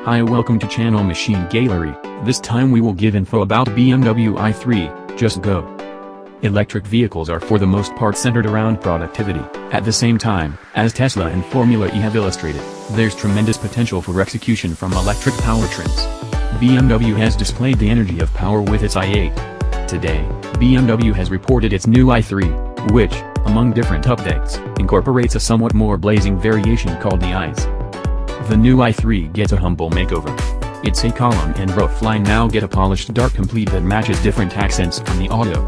Hi, welcome to channel Machine Gallery. This time we will give info about BMW i3, just go. Electric vehicles are for the most part centered around productivity. At the same time, as Tesla and Formula E have illustrated, there's tremendous potential for execution from electric powertrains. BMW has displayed the energy of power with its i8. Today, BMW has reported its new i3, which, among different updates, incorporates a somewhat more blazing variation called the i3s. The new i3 gets a humble makeover. Its A-column and roofline now get a polished dark complete that matches different accents on the auto.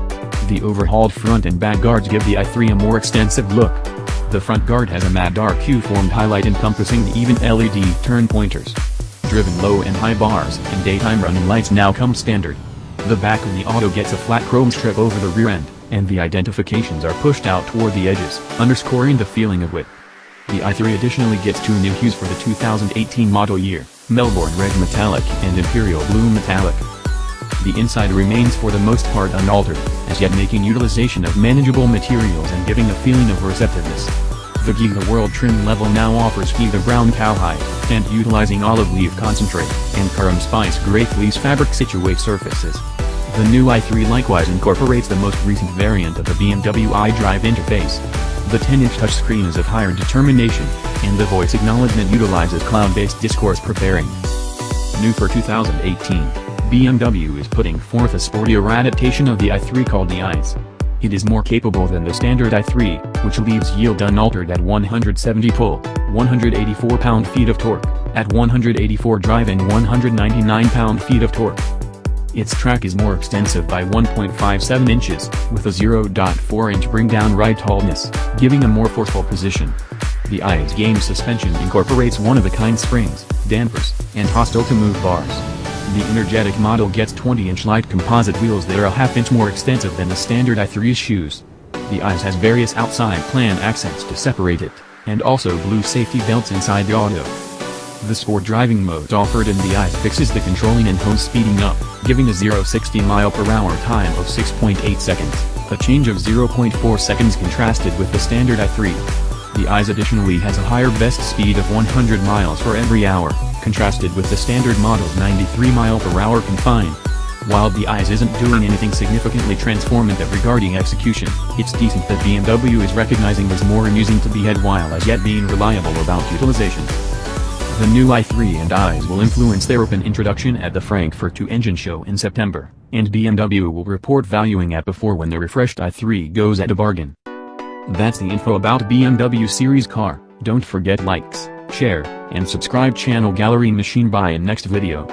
The overhauled front and back guards give the i3 a more extensive look. The front guard has a matte dark Q-formed highlight encompassing the even LED turn pointers. Driven low and high bars and daytime running lights now come standard. The back of the auto gets a flat chrome strip over the rear end, and the identifications are pushed out toward the edges, underscoring the feeling of width. The i3 additionally gets two new hues for the 2018 model year, Melbourne Red Metallic and Imperial Blue Metallic. The inside remains for the most part unaltered, as yet making utilization of manageable materials and giving a feeling of receptiveness. The Giga World trim level now offers Giga Brown cowhide, and utilizing olive leaf concentrate, and Caram Spice Gray fleece fabric situate surfaces. The new i3 likewise incorporates the most recent variant of the BMW iDrive interface. The 10-inch touchscreen is of higher determination, and the voice acknowledgement utilizes cloud-based discourse preparing. New for 2018, BMW is putting forth a sportier adaptation of the i3 called the i3s. It is more capable than the standard i3, which leaves yield unaltered at 170 pull, 184 pound-feet of torque, at 184 drive and 199 pound-feet of torque. Its track is more extensive by 1.57 inches, with a 0.4-inch bring-down ride tallness, giving a more forceful position. The i3's game suspension incorporates one-of-a-kind springs, dampers, and hostile-to-move bars. The energetic model gets 20-inch light composite wheels that are a half-inch more extensive than the standard i3's shoes. The i3s has various outside plan accents to separate it, and also blue safety belts inside the auto. The sport driving mode offered in the i3 fixes the controlling and home speeding up, giving a 0-60 mph time of 6.8 seconds, a change of 0.4 seconds contrasted with the standard i3. The i3s additionally has a higher best speed of 100 miles for every hour, contrasted with the standard model's 93 mph confined. While the i3s isn't doing anything significantly transformative regarding execution, it's decent that BMW is recognizing there's more amusing to be had while as yet being reliable about utilization. The new i3 and i3s will influence their open introduction at the Frankfurt 2 Engine Show in September, and BMW will report valuing at before when the refreshed i3 goes at a bargain. That's the info about BMW series car. Don't forget likes, share, and subscribe channel Gallery Machine. Bye in next video.